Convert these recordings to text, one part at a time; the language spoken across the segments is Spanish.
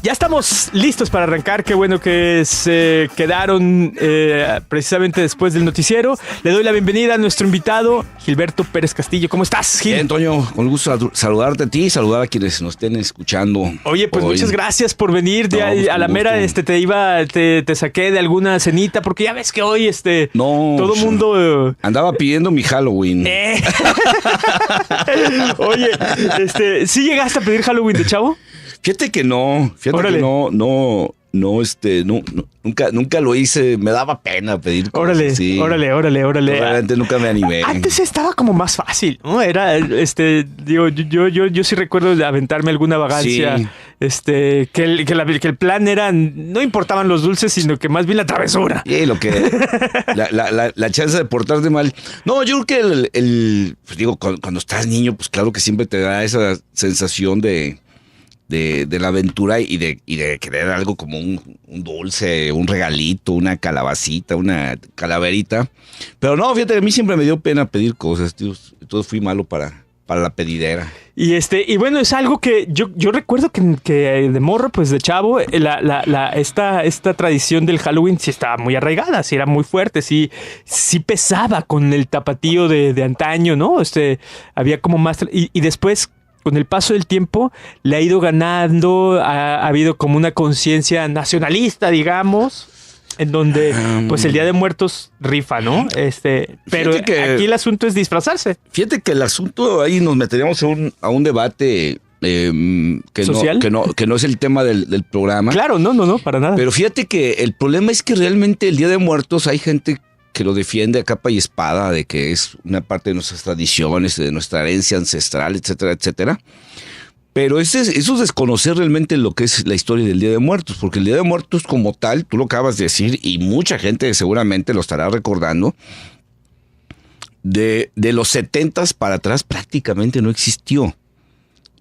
Ya estamos listos para arrancar. Qué bueno que se quedaron precisamente después del noticiero. Le doy la bienvenida a nuestro invitado, Gilberto Pérez Castillo. ¿Cómo estás, Gil? Bien, Toño, con gusto saludarte a ti y saludar a quienes nos estén escuchando. Oye, pues hoy. Muchas gracias por venir. A la mera te saqué de alguna cenita, porque ya ves que hoy todo mundo andaba pidiendo mi Halloween. Oye, ¿sí llegaste a pedir Halloween de chavo? Fíjate que no, nunca lo hice, me daba pena pedir cosas. Órale. Realmente nunca me animé. Antes estaba como más fácil, ¿no? Era, yo sí recuerdo de aventarme alguna vagancia, sí. Que el plan era, no importaban los dulces, sino que más bien la travesura. Y la chance de portarte mal. No, yo creo que cuando estás niño, pues claro que siempre te da esa sensación de la aventura y de querer algo como un dulce, un regalito, una calabacita, una calaverita. Pero no, fíjate, a mí siempre me dio pena pedir cosas, tío. Entonces fui malo para la pedidera. Y bueno, es algo que yo recuerdo que de morro, pues de chavo, esta tradición del Halloween sí estaba muy arraigada, sí era muy fuerte, sí pesaba con el tapatío de antaño, ¿no? Había como más... Y después, con el paso del tiempo, le ha ido ganando, ha habido como una conciencia nacionalista, digamos, en donde pues el Día de Muertos rifa, ¿no? Pero aquí el asunto es disfrazarse. Fíjate que el asunto ahí nos meteríamos a un debate ¿social? Que no es el tema del programa. Claro, no, para nada. Pero fíjate que el problema es que realmente el Día de Muertos hay gente que lo defiende a capa y espada, de que es una parte de nuestras tradiciones, de nuestra herencia ancestral, etcétera, etcétera. Pero eso es desconocer realmente lo que es la historia del Día de Muertos, porque el Día de Muertos como tal, tú lo acabas de decir, y mucha gente seguramente lo estará recordando, de los 70s para atrás prácticamente no existió.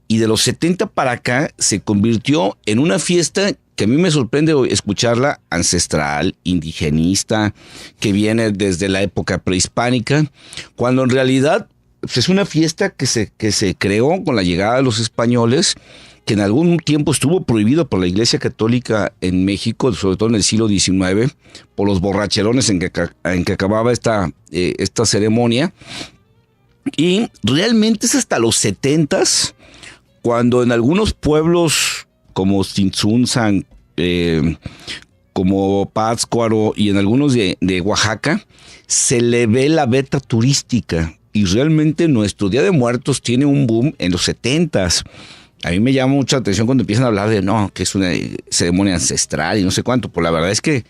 Y de los 70 para acá se convirtió en una fiesta que a mí me sorprende escucharla, ancestral, indigenista, que viene desde la época prehispánica, cuando en realidad pues, es una fiesta que se creó con la llegada de los españoles, que en algún tiempo estuvo prohibido por la Iglesia Católica en México, sobre todo en el siglo XIX, por los borracherones en que acababa esta ceremonia. Y realmente es hasta los 70s, cuando en algunos pueblos como Tzintzuntzan, como Pátzcuaro y en algunos de Oaxaca, se le ve la beta turística. Y realmente nuestro Día de Muertos tiene un boom en los 70s. A mí me llama mucha atención cuando empiezan a hablar de que es una ceremonia ancestral y no sé cuánto. Pues la verdad es que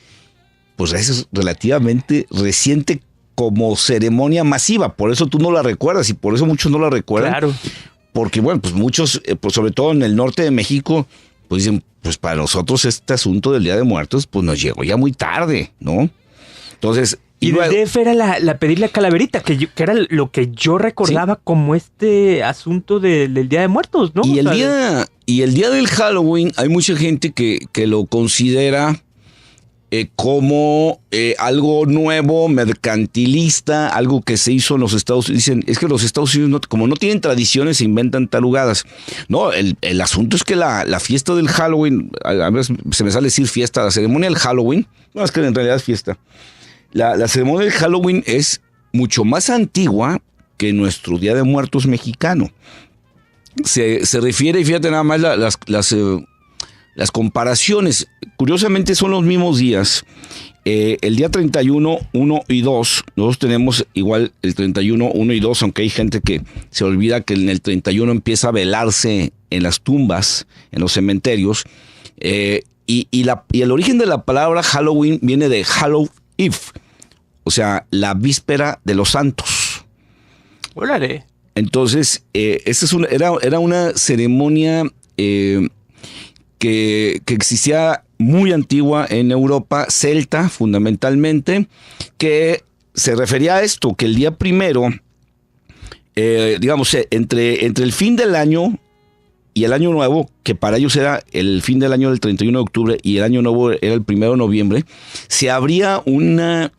pues eso es relativamente reciente como ceremonia masiva. Por eso tú no la recuerdas y por eso muchos no la recuerdan. Claro. Porque bueno, pues muchos, pues sobre todo en el norte de México, pues dicen, pues para nosotros este asunto del Día de Muertos, pues nos llegó ya muy tarde, ¿no? Entonces... Y luego, de DF era la pedir la calaverita, que era lo que yo recordaba, sí, como asunto del Día de Muertos, ¿no? Y el día del Halloween hay mucha gente que lo considera como algo nuevo, mercantilista, algo que se hizo en los Estados Unidos. Dicen, es que los Estados Unidos, como no tienen tradiciones, se inventan tarugadas. No, el asunto es que la fiesta del Halloween, a veces se me sale decir fiesta, la ceremonia del Halloween, no, es que en realidad es fiesta. La ceremonia del Halloween es mucho más antigua que nuestro Día de Muertos mexicano. Se refiere, y fíjate nada más las comparaciones, curiosamente son los mismos días. El día 31, 1 y 2, nosotros tenemos igual el 31, 1 y 2, aunque hay gente que se olvida que en el 31 empieza a velarse en las tumbas, en los cementerios, y el origen de la palabra Halloween viene de Hallow Eve, o sea, la víspera de los santos. ¡Órale! Entonces, era una ceremonia que existía muy antigua en Europa, celta fundamentalmente, que se refería a esto, que el día primero, digamos, entre el fin del año y el año nuevo, que para ellos era el fin del año del 31 de octubre y el año nuevo era el 1 de noviembre, se abría una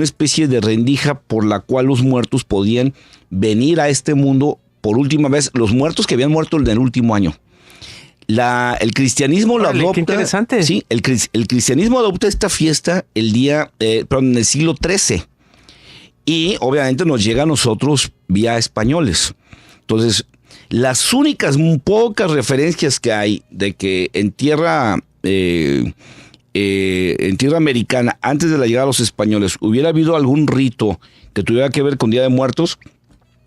especie de rendija por la cual los muertos podían venir a este mundo por última vez, los muertos que habían muerto en el último año. El cristianismo lo adopta. Qué interesante. Sí, el cristianismo adopta esta fiesta en el siglo XIII. Y obviamente nos llega a nosotros vía españoles. Entonces, las únicas pocas referencias que hay de que en tierra americana, antes de la llegada de los españoles, hubiera habido algún rito que tuviera que ver con Día de Muertos,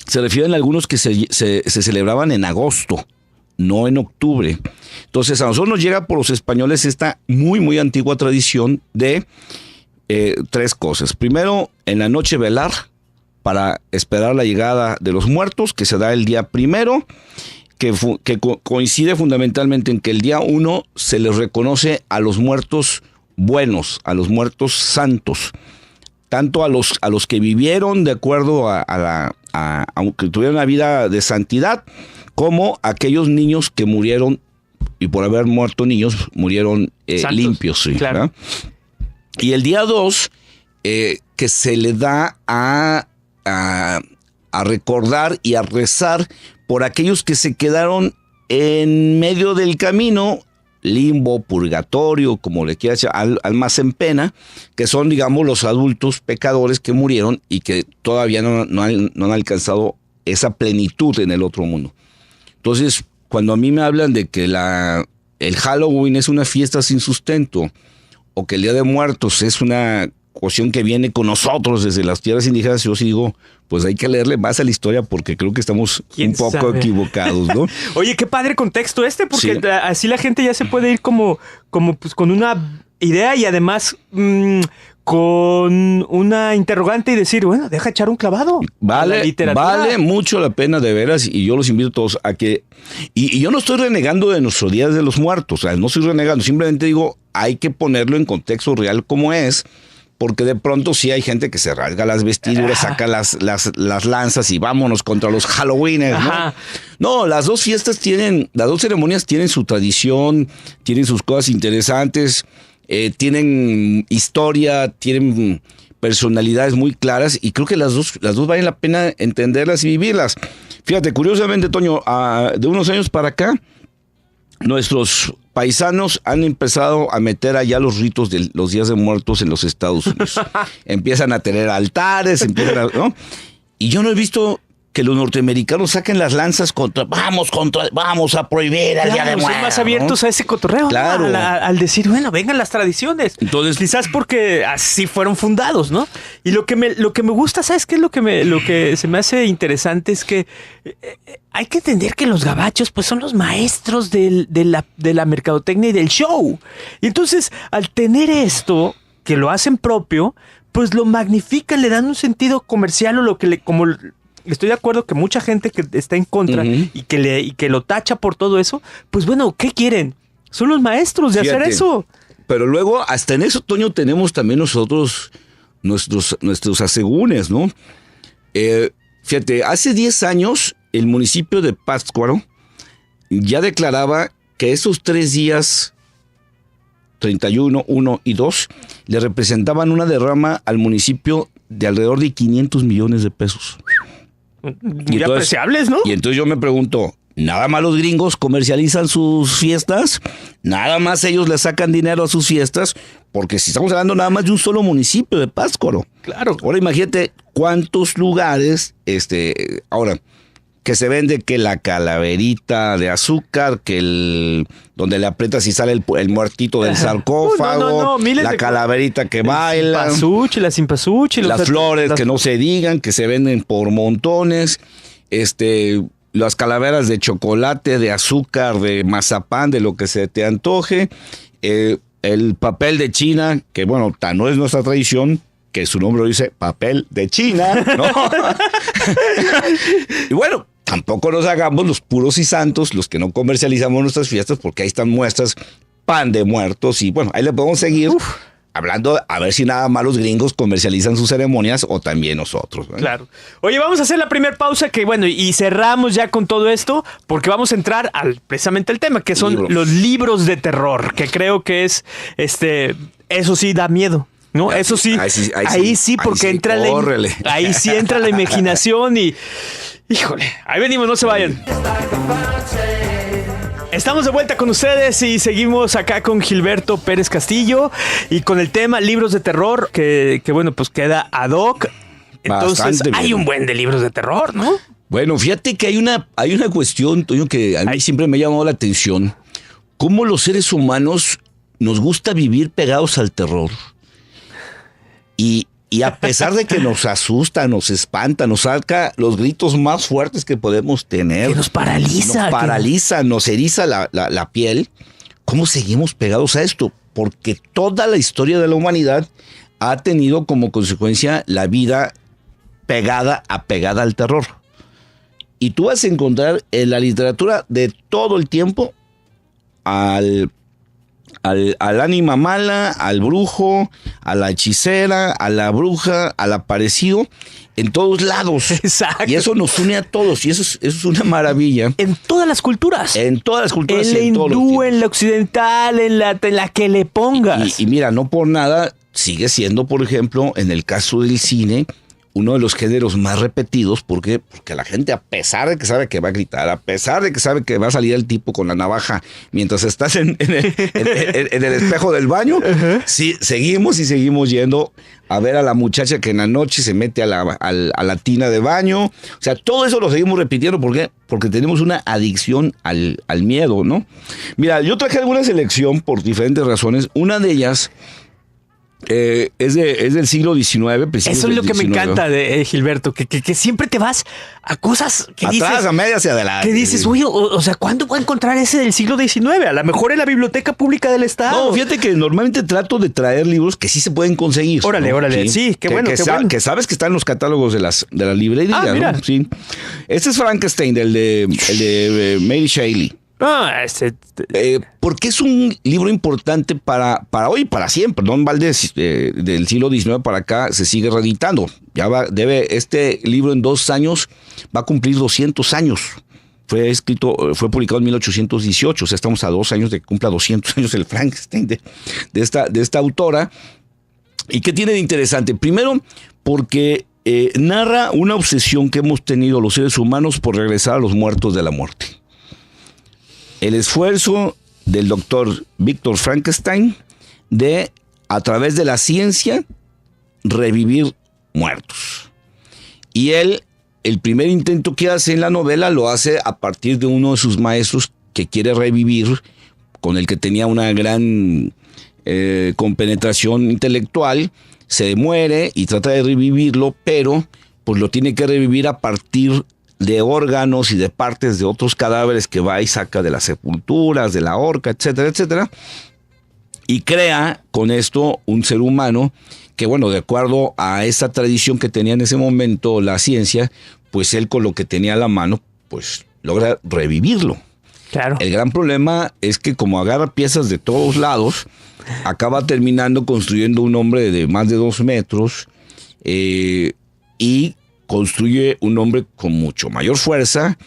se refieren a algunos que se celebraban en agosto, no en octubre. Entonces, a nosotros nos llega por los españoles esta muy, muy antigua tradición de 3 cosas. Primero, en la noche velar para esperar la llegada de los muertos, que se da el día 1, que coincide fundamentalmente en que el día 1 se les reconoce a los muertos buenos, a los muertos santos, tanto a los que vivieron de acuerdo aunque tuvieron una vida de santidad, como aquellos niños que murieron, y por haber muerto niños, murieron limpios. Sí, claro. ¿Verdad? Y el día 2, que se le da a recordar y a rezar por aquellos que se quedaron en medio del camino, limbo, purgatorio, como le quieras llamar, almas en pena, que son, digamos, los adultos pecadores que murieron y que todavía no han alcanzado esa plenitud en el otro mundo. Entonces, cuando a mí me hablan de que el Halloween es una fiesta sin sustento, o que el Día de Muertos es una cuestión que viene con nosotros desde las tierras indígenas, yo sí digo, pues hay que leerle más a la historia porque creo que estamos un poco equivocados, ¿no? Oye, qué padre contexto porque sí, así la gente ya se puede ir como pues con una idea y además con una interrogante y decir, bueno, deja echar un clavado. Vale mucho la pena, de veras, y yo los invito a todos a que... Y yo no estoy renegando de nuestro Día de los Muertos, o sea, no estoy renegando, simplemente digo, hay que ponerlo en contexto real como es, porque de pronto sí hay gente que se rasga las vestiduras, saca las lanzas y vámonos contra los Halloweeners, ¿no? No, las dos ceremonias tienen su tradición, tienen sus cosas interesantes, tienen historia, tienen personalidades muy claras y creo que las dos valen la pena entenderlas y vivirlas. Fíjate, curiosamente, Toño, de unos años para acá, nuestros paisanos han empezado a meter allá los ritos de los días de muertos en los Estados Unidos. Empiezan a tener altares, ¿no? Y yo no he visto que los norteamericanos saquen las lanzas vamos a prohibir al Día de Muertos. Son más abiertos, ¿no?, a ese cotorreo, claro, ¿no? Al decir, bueno, vengan las tradiciones. Entonces, quizás porque así fueron fundados, ¿no? Y lo que me gusta, ¿sabes qué es lo que se me hace interesante? Es que hay que entender que los gabachos pues son los maestros de la mercadotecnia y del show. Y entonces, al tener esto, que lo hacen propio, pues lo magnifican, le dan un sentido comercial o estoy de acuerdo que mucha gente que está en contra y que lo tacha por todo eso, pues bueno, ¿qué quieren? Son los maestros de hacer eso. Pero luego, hasta en eso, Toño, tenemos también nosotros nuestros asegúnes, ¿no? Fíjate, hace 10 años, el municipio de Pátzcuaro ya declaraba que esos 3 días, 31, 1 y 2, le representaban una derrama al municipio de alrededor de 500 millones de pesos. Muy apreciables, ¿no? Y entonces yo me pregunto, ¿nada más los gringos comercializan sus fiestas? ¿Nada más ellos le sacan dinero a sus fiestas? Porque si estamos hablando nada más de un solo municipio de Pátzcuaro. Claro. Ahora imagínate cuántos lugares, ahora, que se vende que la calaverita de azúcar, que donde le aprietas y sale el muertito del sarcófago, la calaverita que baila, la cempasúchil, las flores que no se digan, que se venden por montones, las calaveras de chocolate, de azúcar, de mazapán, de lo que se te antoje, el papel de China, que bueno, no es nuestra tradición, que su nombre lo dice, papel de China, ¿no? Y bueno, tampoco nos hagamos los puros y santos, los que no comercializamos nuestras fiestas, porque ahí están muestras, pan de muertos, y bueno, ahí le podemos seguir hablando, a ver si nada más los gringos comercializan sus ceremonias o también nosotros, ¿no? Claro. Oye, vamos a hacer la primera pausa, que bueno, y cerramos ya con todo esto, porque vamos a entrar precisamente al tema, que son los libros de terror, que creo que es, eso sí da miedo, ¿no? Eso sí, ahí sí, porque ahí sí entra la imaginación y... Híjole, ahí venimos, no se vayan. Estamos de vuelta con ustedes y seguimos acá con Gilberto Pérez Castillo y con el tema libros de terror que bueno, pues queda ad hoc. Entonces hay un buen de libros de terror, ¿no? Bueno, fíjate que hay una cuestión, Toño, que a mí siempre me ha llamado la atención. Cómo los seres humanos nos gusta vivir pegados al terror. Y a pesar de que nos asusta, nos espanta, nos saca los gritos más fuertes que podemos tener. Que nos paraliza. Nos paraliza, nos eriza la piel. ¿Cómo seguimos pegados a esto? Porque toda la historia de la humanidad ha tenido como consecuencia la vida apegada al terror. Y tú vas a encontrar en la literatura de todo el tiempo al ánima mala, al brujo, a la hechicera, a la bruja, al aparecido, en todos lados. Exacto. Y eso nos une a todos, y eso es una maravilla. En todas las culturas. En todas las culturas. En la hindú, en la occidental, en la que le pongas. Y mira, no por nada, sigue siendo, por ejemplo, en el caso del cine, uno de los géneros más repetidos. ¿Por qué? Porque la gente, a pesar de que sabe que va a gritar, a pesar de que sabe que va a salir el tipo con la navaja mientras estás en el espejo del baño, sí, seguimos yendo a ver a la muchacha que en la noche se mete a la tina de baño. O sea, todo eso lo seguimos repitiendo. ¿Por qué? Porque tenemos una adicción al miedo, ¿no? Mira, yo traje alguna selección por diferentes razones. Una de ellas es del siglo XIX. Eso es lo que me encanta de Gilberto, que siempre te vas a cosas que atrás, dices, a media hacia adelante. que dices, oye, o sea, ¿cuándo voy a encontrar ese del siglo XIX? A lo mejor en la Biblioteca Pública del Estado. No, fíjate que normalmente trato de traer libros que sí se pueden conseguir. Órale, ¿no? órale, sí, qué bueno. Que sabes que están en los catálogos de la librería, mira. ¿no? Sí. Este es Frankenstein, el de Mary Shelley. Porque es un libro importante para hoy y para siempre. Don Valdés, del siglo XIX para acá, se sigue reeditando. Este libro en 2 años va a cumplir 200 años. Fue publicado en 1818, o sea, estamos a 2 años de que cumpla 200 años el Frankenstein de esta autora. ¿Y qué tiene de interesante? Primero, porque narra una obsesión que hemos tenido los seres humanos por regresar a los muertos de la muerte. El esfuerzo del doctor Víctor Frankenstein de, a través de la ciencia, revivir muertos. Y él, el primer intento que hace en la novela, lo hace a partir de uno de sus maestros que quiere revivir, con el que tenía una gran compenetración intelectual. Se muere y trata de revivirlo, pero pues lo tiene que revivir a partir de órganos y de partes de otros cadáveres que va y saca de las sepulturas, de la horca, etcétera, etcétera. Y crea con esto un ser humano que, bueno, de acuerdo a esa tradición que tenía en ese momento la ciencia, pues él con lo que tenía a la mano, pues logra revivirlo. Claro. El gran problema es que como agarra piezas de todos lados, acaba terminando construyendo un hombre de más de 2 metros y construye un hombre con mucho mayor fuerza,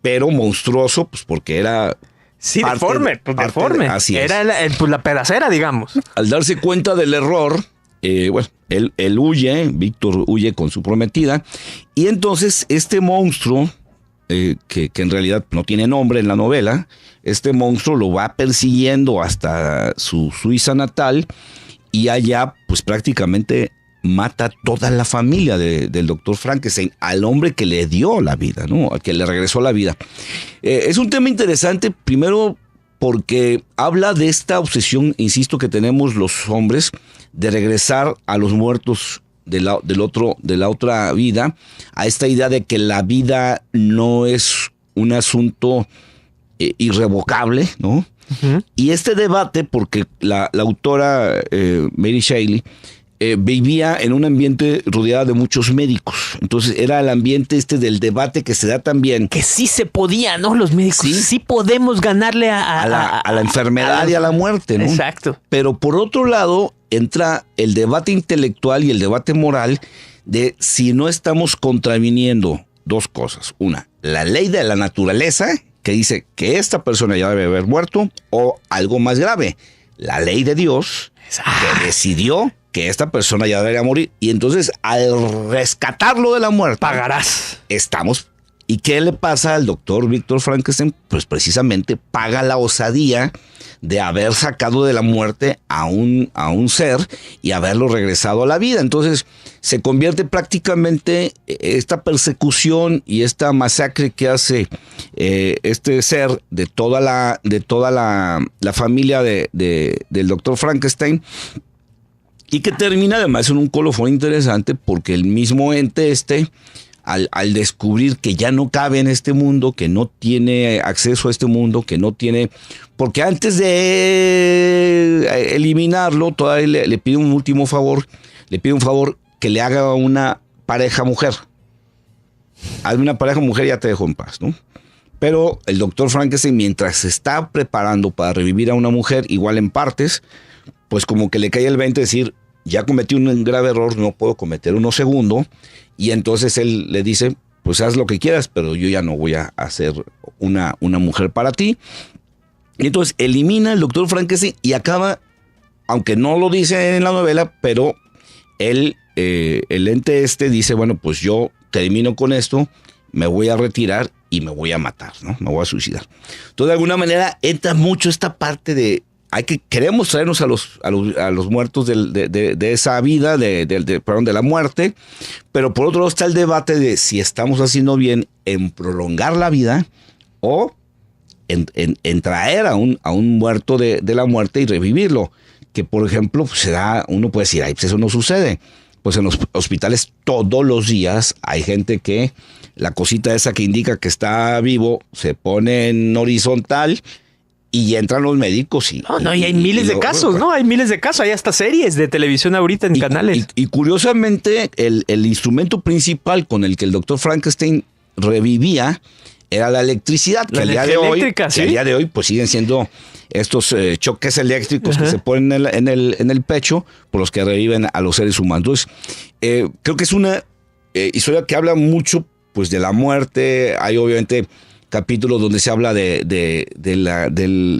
pero monstruoso, pues porque era... Sí, deforme. Así es. Era la pedacera, digamos. Al darse cuenta del error, bueno, él huye, Víctor huye con su prometida, y entonces este monstruo, que en realidad no tiene nombre en la novela, este monstruo lo va persiguiendo hasta su Suiza natal, y allá pues prácticamente mata a toda la familia del doctor Frankenstein, al hombre que le dio la vida, ¿no? Al que le regresó la vida. Es un tema interesante, primero porque habla de esta obsesión, insisto, que tenemos los hombres de regresar a los muertos de la otra vida, a esta idea de que la vida no es un asunto irrevocable, ¿no? Uh-huh. Y este debate, porque la autora Mary Shelley vivía en un ambiente rodeada de muchos médicos. Entonces era el ambiente del debate que se da también. Que sí se podía, ¿no? Los médicos sí podemos ganarle a la enfermedad y a la muerte, ¿no? Exacto. Pero por otro lado entra el debate intelectual y el debate moral de si no estamos contraviniendo 2 cosas. Una, la ley de la naturaleza, que dice que esta persona ya debe haber muerto, o algo más grave, la ley de Dios, que decidió que esta persona ya debería morir, y entonces al rescatarlo de la muerte, pagarás. Estamos ¿Y qué le pasa al doctor Víctor Frankenstein? Pues precisamente paga la osadía de haber sacado de la muerte a un ser y haberlo regresado a la vida. Entonces se convierte prácticamente esta persecución y esta masacre que hace este ser de toda la familia del doctor Frankenstein, y que termina además en un colofón interesante, porque el mismo ente al descubrir que ya no cabe en este mundo, que no tiene acceso a este mundo, que no tiene... Porque antes de eliminarlo, todavía le pide un último favor, le pide un favor que le haga una pareja mujer. Hazme una pareja mujer y ya te dejo en paz, ¿no? Pero el doctor Frankenstein, mientras se está preparando para revivir a una mujer, igual en partes, pues como que le cae el 20 de decir, ya cometí un grave error, no puedo cometer uno segundo. Y entonces él le dice, pues haz lo que quieras, pero yo ya no voy a hacer una mujer para ti. Y entonces elimina al doctor Frankenstein y acaba, aunque no lo dice en la novela, pero él, el ente dice, bueno, pues yo termino con esto, me voy a retirar y me voy a matar, ¿no? Me voy a suicidar. Entonces, de alguna manera, entra mucho esta parte de queremos traernos a los muertos de esa vida, perdón, de la muerte, pero por otro lado está el debate de si estamos haciendo bien en prolongar la vida o en traer a un muerto de la muerte y revivirlo. Que, por ejemplo, pues uno puede decir, ay, pues eso no sucede. Pues en los hospitales todos los días hay gente que la cosita esa que indica que está vivo se pone en horizontal y entran los médicos y hay miles de casos, ¿no? Hay miles de casos, hay hasta series de televisión ahorita en canales. Y curiosamente, el instrumento principal con el que el doctor Frankenstein revivía era la electricidad, que al día de hoy pues siguen siendo estos choques eléctricos que se ponen en el pecho por los que reviven a los seres humanos. Entonces, creo que es una historia que habla mucho pues de la muerte. Hay obviamente capítulos donde se habla de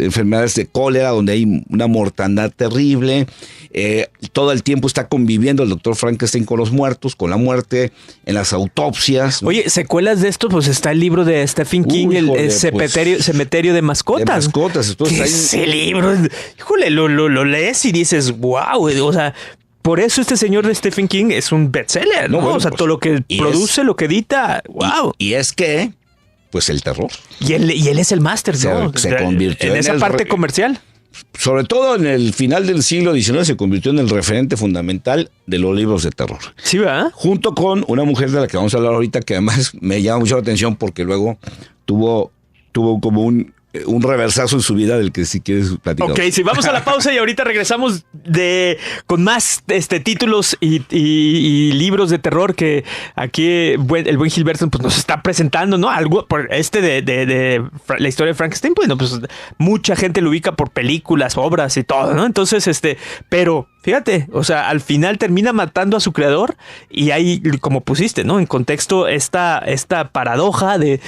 enfermedades de cólera, donde hay una mortandad terrible. Todo el tiempo está conviviendo el doctor Frankenstein con los muertos, con la muerte, en las autopsias, ¿no? Oye, secuelas de esto, pues está el libro de Stephen King, el cementerio de mascotas. De mascotas. Entonces, ese libro, híjole, lo lees y dices, wow, o sea... Por eso este señor de Stephen King es un bestseller, ¿no? Bueno, o sea, pues, todo lo que produce, lo que edita, wow. Y es que... pues el terror. Y él es el máster, ¿no? Se convirtió en esa parte comercial. Sobre todo en el final del siglo XIX se convirtió en el referente fundamental de los libros de terror. Sí, ¿verdad? Junto con una mujer de la que vamos a hablar ahorita, que además me llama mucho la atención porque luego tuvo como un reversazo en su vida del que si quieres platicar. Ok, sí, vamos a la pausa y ahorita regresamos con más títulos y libros de terror que aquí el buen Gilberto pues, nos está presentando, ¿no? Algo por de la historia de Frankenstein, bueno, pues mucha gente lo ubica por películas, obras y todo, ¿no? Entonces, pero fíjate, o sea, al final termina matando a su creador y ahí, como pusiste, ¿no? En contexto, esta paradoja de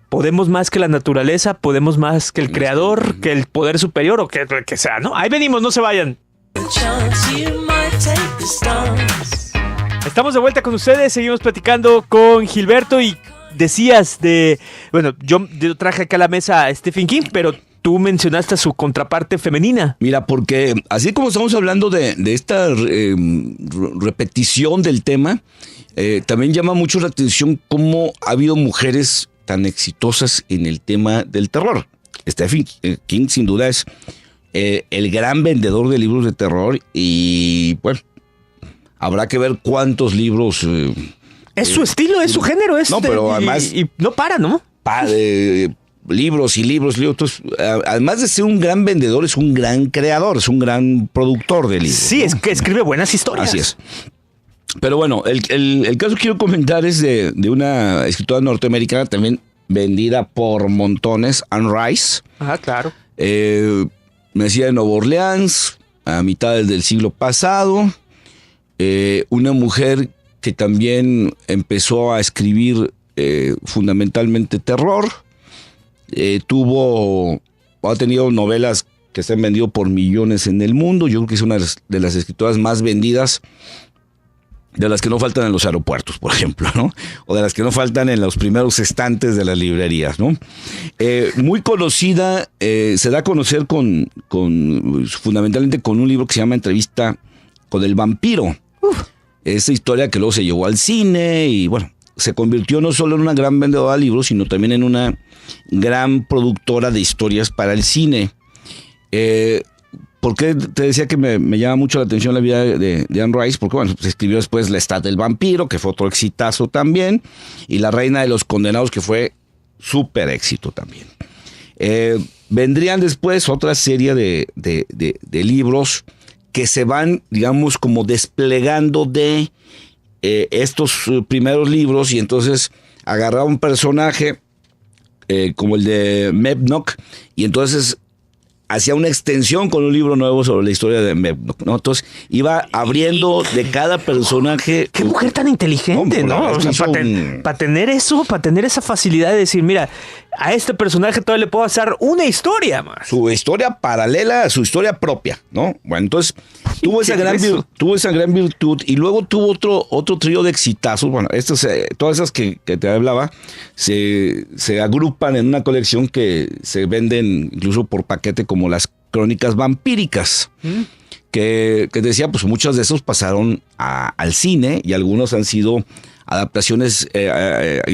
podemos más que la naturaleza, podemos más que el creador, que el poder superior o que sea, ¿no? Ahí venimos, no se vayan. Estamos de vuelta con ustedes, seguimos platicando con Gilberto y decías bueno, yo traje acá a la mesa a Stephen King, pero tú mencionaste a su contraparte femenina. Mira, porque así como estamos hablando de esta repetición del tema, también llama mucho la atención cómo ha habido mujeres tan exitosas en el tema del terror. Stephen King sin duda es el gran vendedor de libros de terror y bueno, habrá que ver cuántos libros... es su estilo, es su género. No, pero además... Y no para, ¿no? Libros y libros. Entonces, además de ser un gran vendedor, es un gran creador, es un gran productor de libros. Sí, ¿no? Es que escribe buenas historias. Así es. Pero bueno, el caso que quiero comentar es de una escritora norteamericana también vendida por montones, Anne Rice. Ah, claro. Nacida en Nueva Orleans, a mitad del siglo pasado. Una mujer que también empezó a escribir fundamentalmente terror. Ha tenido novelas que se han vendido por millones en el mundo. Yo creo que es una de las escritoras más vendidas de las que no faltan en los aeropuertos, por ejemplo, ¿no? O de las que no faltan en los primeros estantes de las librerías, ¿no? Muy conocida, se da a conocer fundamentalmente con un libro que se llama Entrevista con el vampiro. Esa historia que luego se llevó al cine y, bueno, se convirtió no solo en una gran vendedora de libros, sino también en una gran productora de historias para el cine. ¿Por qué te decía que me llama mucho la atención la vida de Anne Rice? Porque, bueno, se escribió después La Edad del Vampiro, que fue otro exitazo también, y La Reina de los Condenados, que fue súper éxito también. Vendrían después otra serie de libros que se van, digamos, como desplegando de estos primeros libros, y entonces agarraba un personaje como el de Mebnock, y entonces hacía una extensión con un libro nuevo sobre la historia de Mebnock, ¿no? Entonces iba abriendo de cada personaje. Qué mujer tan inteligente, ¿no? O sea, para tener eso, para tener esa facilidad de decir, mira, a este personaje todavía le puedo hacer una historia más. Su historia paralela a su historia propia, ¿no? Bueno, entonces tuvo esa gran virtud, y luego tuvo otro trío de exitazos. Bueno, todas esas que te hablaba se agrupan en una colección que se venden incluso por paquete como las Crónicas Vampíricas. Que decía, pues muchos de esos pasaron al cine, y algunos han sido adaptaciones,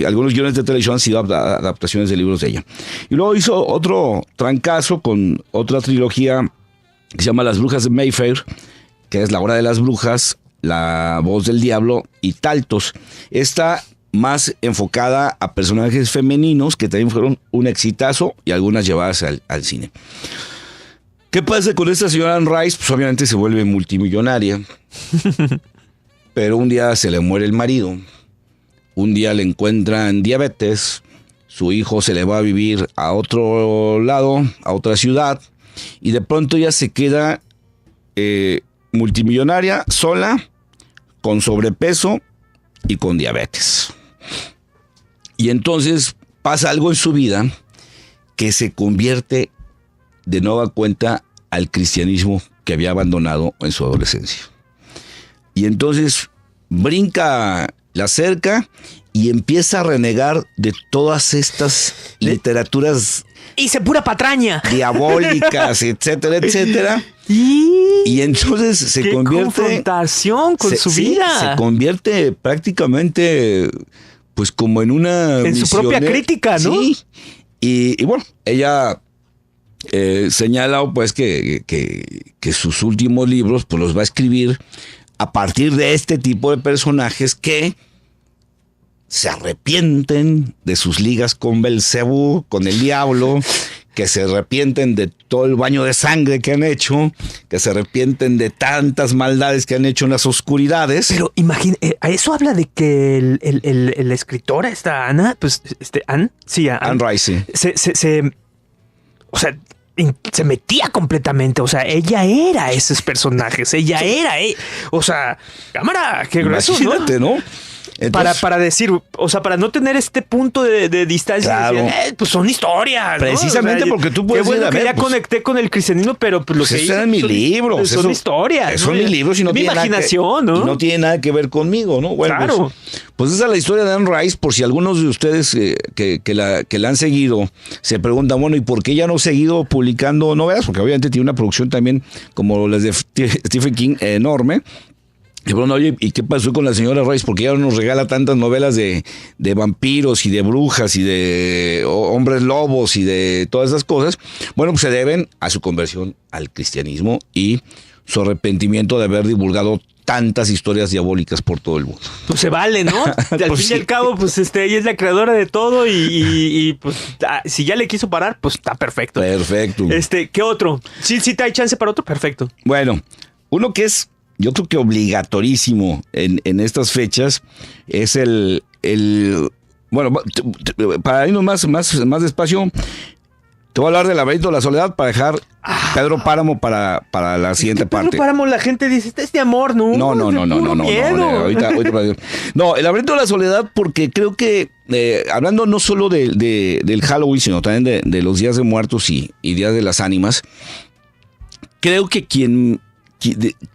algunos guiones de televisión han sido adaptaciones de libros de ella. Y luego hizo otro trancazo con otra trilogía que se llama Las Brujas de Mayfair, que es La Hora de las Brujas, La Voz del Diablo y Taltos. Esta más enfocada a personajes femeninos que también fueron un exitazo, y algunas llevadas al cine. ¿Qué pasa con esta señora Anne Rice? Pues obviamente se vuelve multimillonaria, pero un día se le muere el marido, un día le encuentran diabetes, su hijo se le va a vivir a otro lado, a otra ciudad, y de pronto ella se queda multimillonaria, sola, con sobrepeso y con diabetes. Y entonces pasa algo en su vida que se convierte de nueva cuenta al cristianismo que había abandonado en su adolescencia. Y entonces brinca la cerca y empieza a renegar de todas estas literaturas. Hice pura patraña. Diabólicas, etcétera, etcétera. Y entonces se convierte. Confrontación con su vida. Se convierte prácticamente, pues, como en una. En su propia crítica, ¿no? Sí. Y bueno, ella señala, pues, que sus últimos libros, pues, los va a escribir a partir de este tipo de personajes que se arrepienten de sus ligas con Belcebú, con el diablo, que se arrepienten de todo el baño de sangre que han hecho, que se arrepienten de tantas maldades que han hecho en las oscuridades. Pero imagina, a eso habla de que el escritor, esta Ana, pues, Anne Rice, o sea, se metía completamente, o sea, ella era esos personajes, ella era, o sea, cámara, qué grueso, imagínate, ¿no? Entonces, para decir, o sea, para no tener este punto de distancia, claro, decir, pues son historias, precisamente, ¿no? O sea, porque tú puedes qué bueno decir, que ya conecté con el cristianismo, pero pues lo que hice eran mis libros, son historias, son mis libros y no tiene imaginación, ¿no? Y no tiene nada que ver conmigo, ¿no? Bueno, claro. Pues esa es la historia de Anne Rice. Por si algunos de ustedes que la han seguido se preguntan, bueno, ¿y por qué ya no ha seguido publicando novelas? Porque obviamente tiene una producción también como las de Stephen King enorme. Y bueno, oye, ¿y qué pasó con la señora Rice? Porque ella nos regala tantas novelas de vampiros y de brujas y de hombres lobos y de todas esas cosas. Bueno, pues se deben a su conversión al cristianismo y su arrepentimiento de haber divulgado tantas historias diabólicas por todo el mundo. Pues se vale, ¿no? Al fin y al cabo, pues ella es la creadora de todo y pues si ya le quiso parar, pues está perfecto. Perfecto. ¿Qué otro? ¿Sí te hay chance para otro? Perfecto. Bueno, uno que es, yo creo que obligatorísimo en estas fechas es bueno, para irnos más despacio, te voy a hablar del Laberinto de la Soledad para dejar Pedro Páramo para la siguiente parte. Pedro Páramo, la gente dice, este es de amor, ¿no? No. Ahorita, no, el Laberinto de la Soledad, porque creo que hablando no solo del Halloween, sino también de los días de muertos y días de las ánimas, creo que quien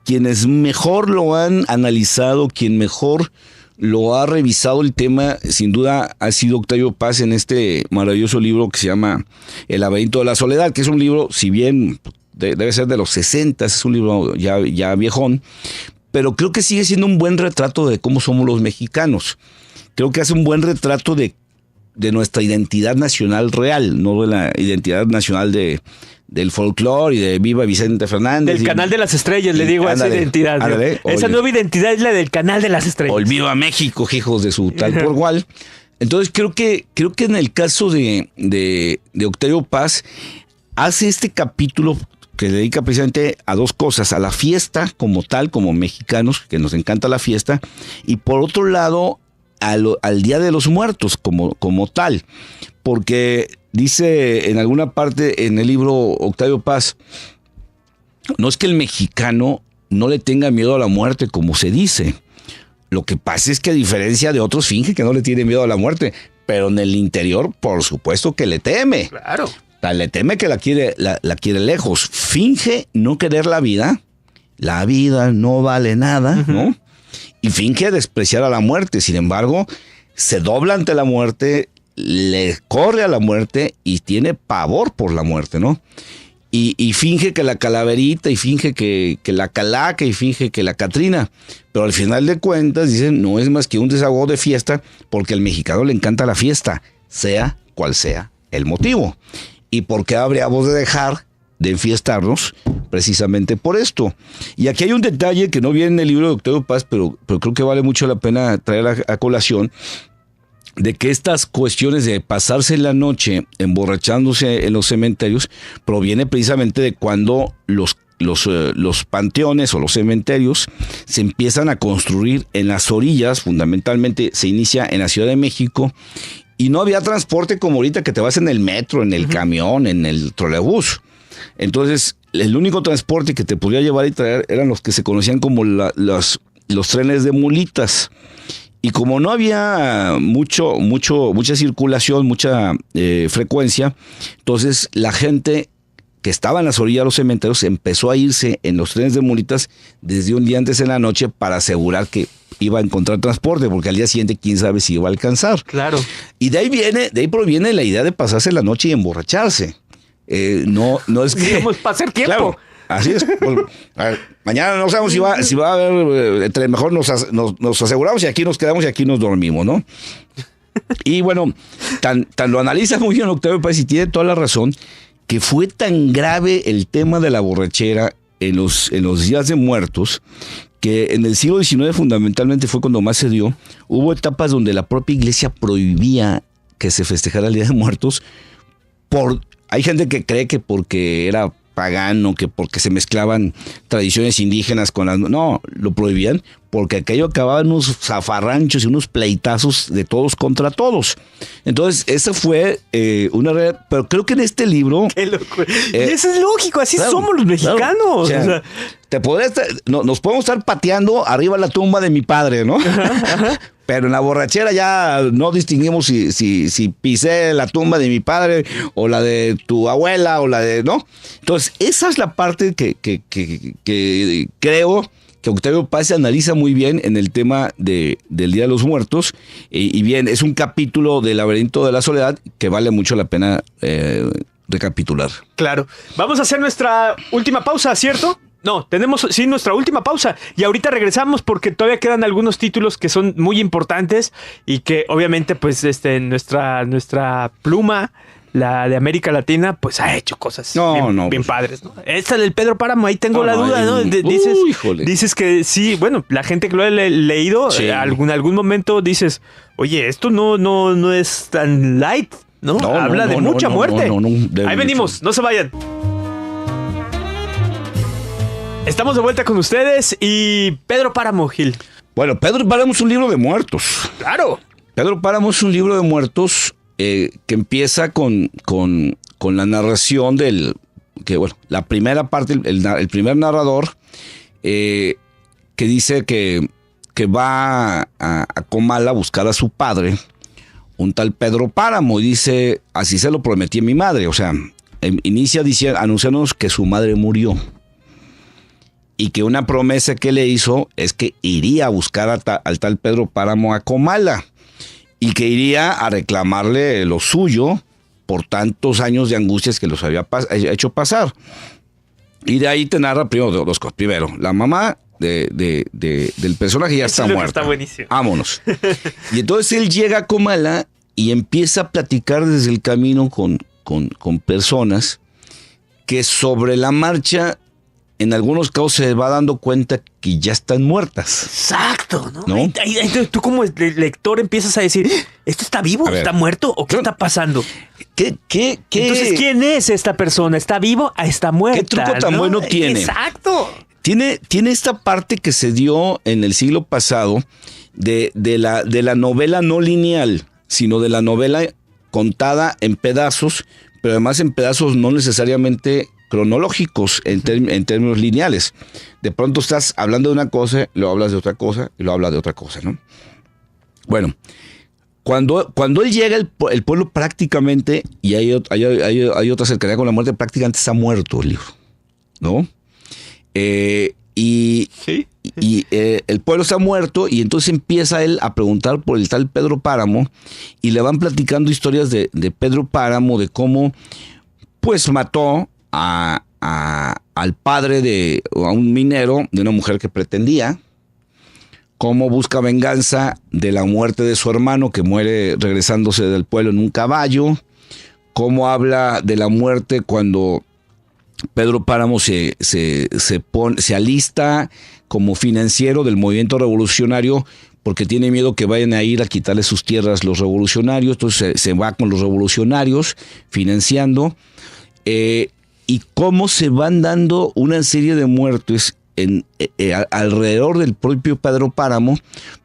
quienes mejor lo han analizado, quien mejor lo ha revisado el tema, sin duda ha sido Octavio Paz en este maravilloso libro que se llama El laberinto de la soledad, que es un libro, si bien debe ser de los 60, es un libro ya viejón, pero creo que sigue siendo un buen retrato de cómo somos los mexicanos. Creo que hace un buen retrato de nuestra identidad nacional real, no de la identidad nacional del folclore y de Viva Vicente Fernández. Del Canal de las Estrellas, le digo, esa identidad. Esa nueva identidad es la del Canal de las Estrellas. O el Viva México, hijos de su tal por cual. Entonces creo que en el caso de Octavio Paz, hace este capítulo que se dedica precisamente a dos cosas: a la fiesta como tal, como mexicanos, que nos encanta la fiesta, y por otro lado, al Día de los Muertos como tal, porque dice en alguna parte en el libro Octavio Paz, no es que el mexicano no le tenga miedo a la muerte como se dice, lo que pasa es que a diferencia de otros finge que no le tiene miedo a la muerte, pero en el interior por supuesto que le teme. Claro. Le teme que la quiere lejos, finge no querer la vida no vale nada, ¿no? Y finge despreciar a la muerte. Sin embargo, se dobla ante la muerte, le corre a la muerte y tiene pavor por la muerte, ¿no? Y finge que la calaverita, y finge que la calaca, y finge que la Catrina. Pero al final de cuentas, dicen, no es más que un desahogo de fiesta, porque al mexicano le encanta la fiesta, sea cual sea el motivo. ¿Y por qué habríamos de dejar de enfiestarnos? Precisamente por esto. Y aquí hay un detalle que no viene en el libro de Octavio Paz, pero creo que vale mucho la pena traer a colación, de que estas cuestiones de pasarse la noche emborrachándose en los cementerios proviene precisamente de cuando los panteones o los cementerios se empiezan a construir en las orillas. Fundamentalmente se inicia en la Ciudad de México, y no había transporte como ahorita, que te vas en el metro, en el camión, en el trolebús. Entonces, el único transporte que te podía llevar y traer eran los que se conocían como los trenes de mulitas. Y como no había mucha circulación, mucha frecuencia, entonces la gente que estaba en las orillas de los cementerios empezó a irse en los trenes de mulitas desde un día antes en la noche para asegurar que iba a encontrar transporte, porque al día siguiente quién sabe si iba a alcanzar. Claro. Y de ahí proviene la idea de pasarse la noche y emborracharse. No es que... Digamos, pasar tiempo. Claro, así es. Pues, mañana no sabemos si va a haber, entre mejor nos aseguramos y aquí nos quedamos y aquí nos dormimos, ¿no? Y bueno, tan lo analiza muy bien Octavio Paz, y tiene toda la razón, que fue tan grave el tema de la borrachera en los días de muertos, que en el siglo XIX fundamentalmente fue cuando más se dio. Hubo etapas donde la propia iglesia prohibía que se festejara el Día de Muertos. Hay gente que cree que porque era pagano, que porque se mezclaban tradiciones indígenas con las... No, lo prohibían porque aquello acababa en unos zafarranchos y unos pleitazos de todos contra todos. Entonces, esa fue una realidad. Pero creo que en este libro... ¡Qué locura! Y eso es lógico, así claro, somos los mexicanos. Claro. O sea, nos podemos estar pateando arriba la tumba de mi padre, ¿no? Ajá. Pero en la borrachera ya no distinguimos si pisé la tumba de mi padre o la de tu abuela o la de... ¿no? Entonces, esa es la parte que creo que Octavio Paz se analiza muy bien en el tema del Día de los Muertos. Y bien, es un capítulo del Laberinto de la Soledad que vale mucho la pena recapitular. Claro. Vamos a hacer nuestra última pausa, ¿cierto? No, tenemos sí nuestra última pausa y ahorita regresamos porque todavía quedan algunos títulos que son muy importantes y que obviamente pues nuestra pluma, la de América Latina, pues ha hecho cosas bien padres, ¿no? Esta del Pedro Páramo, ahí tengo la duda, ¿no? Dices que sí, bueno, la gente que lo ha leído, sí. En algún momento dices, oye, esto no es tan light, ¿no? Habla de mucha muerte. Ahí venimos, no se vayan. Estamos de vuelta con ustedes y Pedro Páramo, Gil. Bueno, Pedro Páramo es un libro de muertos. ¡Claro! Pedro Páramo es un libro de muertos que empieza con la narración la primera parte, el primer narrador que dice que va a Comala a buscar a su padre, un tal Pedro Páramo, y dice, así se lo prometí a mi madre. O sea, inicia anunciándonos que su madre murió. y que una promesa que le hizo es que iría a buscar al tal Pedro Páramo a Comala y que iría a reclamarle lo suyo por tantos años de angustias que los había hecho pasar. Y de ahí te narra primero dos cosas. Primero, la mamá del personaje ya está muerta. Está buenísimo. Vámonos. Y entonces él llega a Comala y empieza a platicar desde el camino con personas que sobre la marcha, en algunos casos se va dando cuenta que ya están muertas. Exacto, ¿no? ¿No? Tú como lector empiezas a decir, ¿esto está vivo? ¿Está muerto? ¿O qué está pasando? Entonces, ¿quién es esta persona? ¿Está vivo? ¿Está muerta? ¿Qué truco tan bueno tiene? Exacto. Tiene esta parte que se dio en el siglo pasado de la novela no lineal, sino de la novela contada en pedazos, pero además en pedazos no necesariamente cronológicos en términos lineales. De pronto estás hablando de una cosa, lo hablas de otra cosa, y lo hablas de otra cosa, ¿no? Bueno, cuando él llega, el pueblo prácticamente, y hay otra cercanía con la muerte, prácticamente está muerto el libro, ¿no? Y el pueblo está muerto y entonces empieza él a preguntar por el tal Pedro Páramo y le van platicando historias de Pedro Páramo, de cómo pues mató al padre a un minero de una mujer que pretendía, cómo busca venganza de la muerte de su hermano que muere regresándose del pueblo en un caballo, cómo habla de la muerte cuando Pedro Páramo se alista como financiero del movimiento revolucionario porque tiene miedo que vayan a ir a quitarle sus tierras los revolucionarios, entonces se va con los revolucionarios financiando, y cómo se van dando una serie de muertes alrededor del propio Pedro Páramo,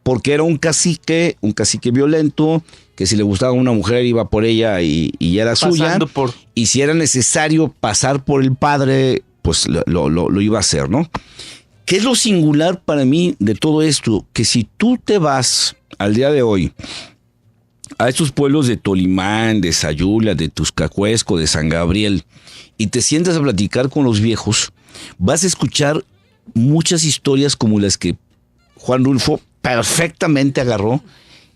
porque era un cacique violento, que si le gustaba a una mujer iba por ella y era suya, y si era necesario pasar por el padre, pues lo iba a hacer, ¿no? ¿Qué es lo singular para mí de todo esto? Que si tú te vas al día de hoy a estos pueblos de Tolimán, de Sayula, de Tuzcacuesco, de San Gabriel, y te sientas a platicar con los viejos, vas a escuchar muchas historias como las que Juan Rulfo perfectamente agarró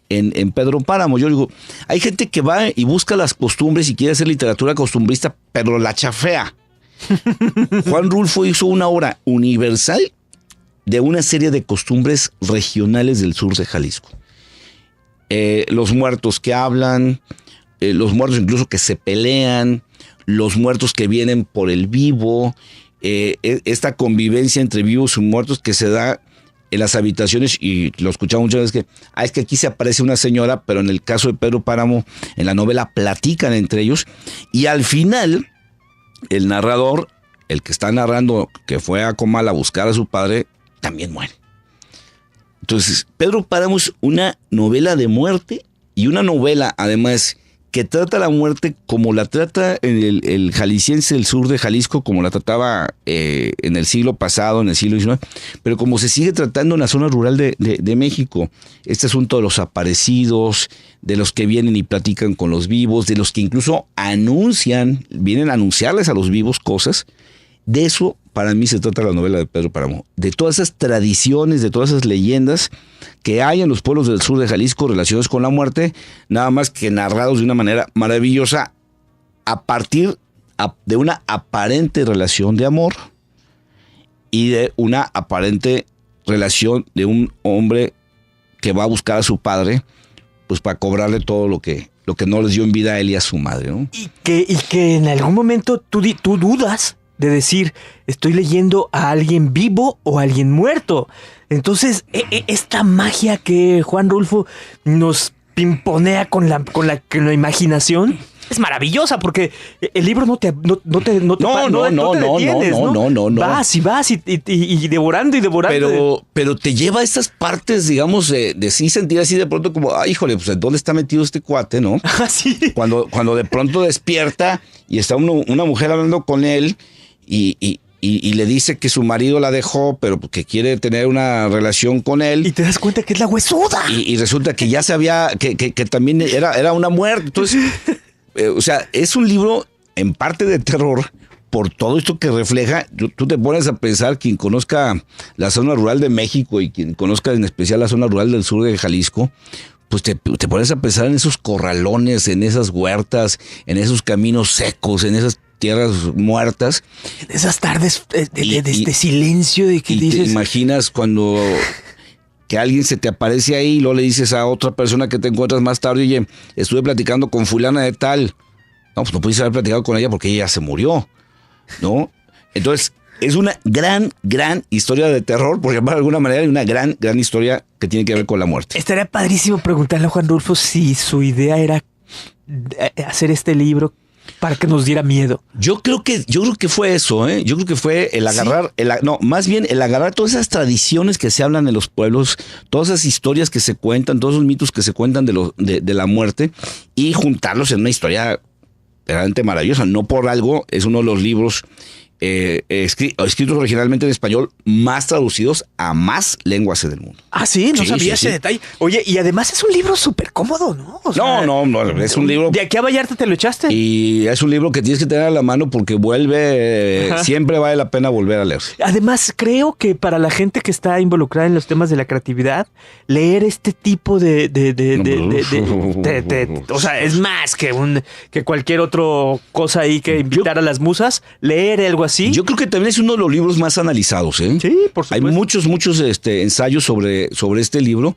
en Pedro Páramo. Yo digo, hay gente que va y busca las costumbres y quiere hacer literatura costumbrista, pero la chafea. Juan Rulfo hizo una obra universal de una serie de costumbres regionales del sur de Jalisco. Los muertos que hablan, los muertos incluso que se pelean, los muertos que vienen por el vivo, esta convivencia entre vivos y muertos que se da en las habitaciones, y lo escuchamos muchas veces es que aquí se aparece una señora, pero en el caso de Pedro Páramo, en la novela platican entre ellos, y al final, el narrador, el que está narrando que fue a Comala a buscar a su padre, también muere. Entonces, Pedro Páramo es una novela de muerte y una novela, además, que trata la muerte como la trata el jalisciense del sur de Jalisco, como la trataba en el siglo pasado, en el siglo XIX, pero como se sigue tratando en la zona rural de México. Este asunto de los aparecidos, de los que vienen y platican con los vivos, de los que incluso vienen a anunciarles a los vivos cosas. De eso, para mí, se trata la novela de Pedro Páramo. De todas esas tradiciones, de todas esas leyendas que hay en los pueblos del sur de Jalisco relacionados con la muerte, nada más que narrados de una manera maravillosa a partir de una aparente relación de amor y de una aparente relación de un hombre que va a buscar a su padre, pues para cobrarle todo lo que no les dio en vida a él y a su madre, ¿no? Y que en algún momento tú dudas de decir, estoy leyendo a alguien vivo o a alguien muerto. Entonces, esta magia que Juan Rulfo nos pimponea con la imaginación es maravillosa, porque el libro no te detienes, ¿no? Vas y devorando y devorando. Pero te lleva a estas partes, digamos, de sí sentir así de pronto como, ay, híjole, pues ¿dónde está metido este cuate, no? Sí. Cuando de pronto despierta y está una mujer hablando con él y le dice que su marido la dejó, pero que quiere tener una relación con él. Y te das cuenta que es la huesuda. Y resulta que ya sabía que también era una muerte. Entonces, o sea, es un libro en parte de terror, por todo esto que refleja, tú te pones a pensar, quien conozca la zona rural de México y quien conozca en especial la zona rural del sur de Jalisco, pues te pones a pensar en esos corralones, en esas huertas, en esos caminos secos, en esas tierras muertas. En esas tardes de silencio de que y dices... te imaginas cuando que alguien se te aparece ahí y luego le dices a otra persona que te encuentras más tarde, oye, estuve platicando con fulana de tal. No, pues no pudiste haber platicado con ella porque ella se murió, ¿no? Entonces, es una gran historia de terror, por llamarlo de alguna manera, y una gran historia que tiene que ver con la muerte. Estaría padrísimo preguntarle a Juan Rulfo si su idea era hacer este libro para que nos diera miedo. Yo creo que fue eso, ¿eh? Yo creo que fue el agarrar, ¿sí? Más bien el agarrar todas esas tradiciones que se hablan en los pueblos, todas esas historias que se cuentan, todos esos mitos que se cuentan de la muerte y juntarlos en una historia realmente maravillosa. No por algo es uno de los libros escritos originalmente en español más traducidos a más lenguas del mundo. Ah, sí, no sabía ese detalle. Oye, y además es un libro súper cómodo, ¿no? O sea, no, es un libro... ¿De aquí a Vallarta te lo echaste? Y es un libro que tienes que tener a la mano porque siempre vale la pena volver a leer. Además, creo que para la gente que está involucrada en los temas de la creatividad, leer este tipo o sea, es más que cualquier otra cosa ahí que invitar a las musas, leer algo así. Yo creo que también es uno de los libros más analizados, ¿eh? Sí, por supuesto. Hay muchos ensayos sobre este libro,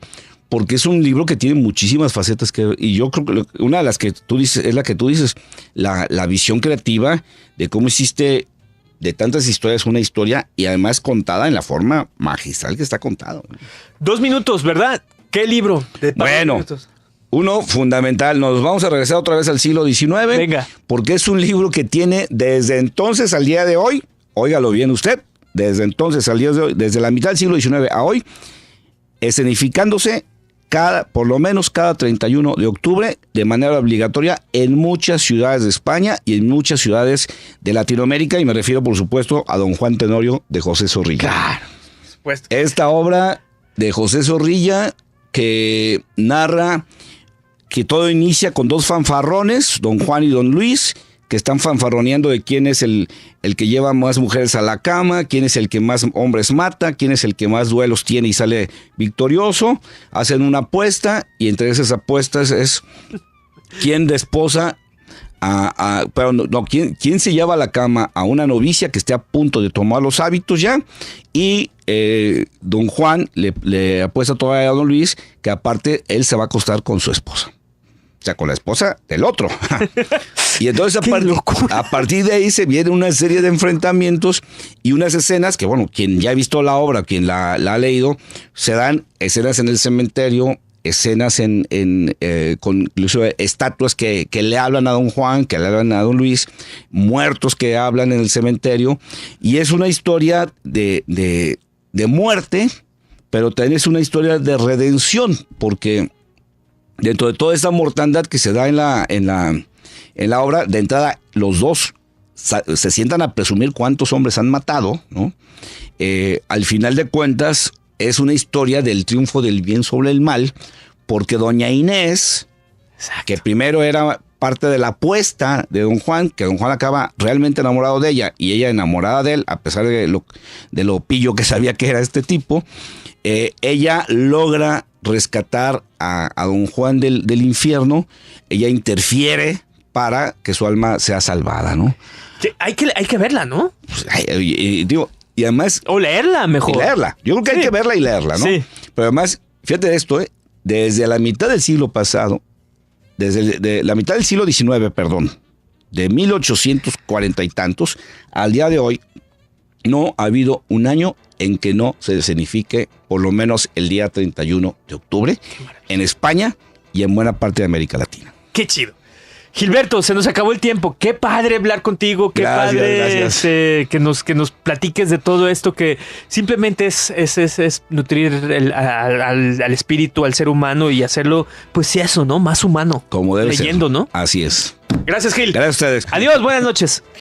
porque es un libro que tiene muchísimas facetas y yo creo que una de las que tú dices es la que tú dices, la visión creativa de cómo hiciste de tantas historias una historia y además contada en la forma magistral que está contado. 2 minutos, ¿verdad? ¿Qué libro? Bueno, uno fundamental, nos vamos a regresar otra vez al siglo XIX. Venga. Porque es un libro que tiene desde entonces al día de hoy, óigalo bien usted, desde entonces al día de hoy, desde la mitad del siglo XIX a hoy, escenificándose por lo menos cada 31 de octubre de manera obligatoria en muchas ciudades de España y en muchas ciudades de Latinoamérica, y me refiero por supuesto a Don Juan Tenorio de José Zorrilla. Claro, por supuesto. Esta obra de José Zorrilla que narra que todo inicia con 2 fanfarrones, Don Juan y Don Luis, que están fanfarroneando de quién es el que lleva más mujeres a la cama, quién es el que más hombres mata, quién es el que más duelos tiene y sale victorioso. Hacen una apuesta y entre esas apuestas es quién desposa quién se lleva a la cama a una novicia que esté a punto de tomar los hábitos ya, y Don Juan le apuesta todavía a Don Luis que aparte él se va a acostar con su esposa. O sea, con la esposa del otro. Y entonces a partir de ahí se viene una serie de enfrentamientos y unas escenas que, bueno, quien ya ha visto la obra, quien la ha leído, se dan escenas en el cementerio, escenas con incluso estatuas que le hablan a Don Juan, que le hablan a Don Luis, muertos que hablan en el cementerio, y es una historia de muerte, pero también es una historia de redención, porque dentro de toda esa mortandad que se da en la obra, de entrada los dos se sientan a presumir cuántos hombres han matado, ¿no? Al final de cuentas es una historia del triunfo del bien sobre el mal, porque doña Inés, exacto, que primero era parte de la apuesta de Don Juan, que Don Juan acaba realmente enamorado de ella y ella enamorada de él, a pesar de lo pillo que sabía que era este tipo, ella logra rescatar a Don Juan del infierno, ella interfiere para que su alma sea salvada, ¿no? Hay que verla, ¿no? Pues, digo, y además... O leerla mejor. Y leerla. Yo creo que hay que verla y leerla, ¿no? Sí. Pero además, fíjate esto, desde la mitad del siglo pasado, de la mitad del siglo XIX, perdón, de 1840 y tantos, al día de hoy, no ha habido un año en que no se escenifique por lo menos el día 31 de octubre en España y en buena parte de América Latina. ¡Qué chido! Gilberto, se nos acabó el tiempo. Qué padre hablar contigo, qué gracias. Que nos platiques de todo esto, que simplemente es nutrir al espíritu, al ser humano y hacerlo, pues sí, eso, ¿no? Más humano. Como debe leyendo, ser. ¿No? Así es. Gracias, Gil. Gracias a ustedes. Adiós, buenas noches.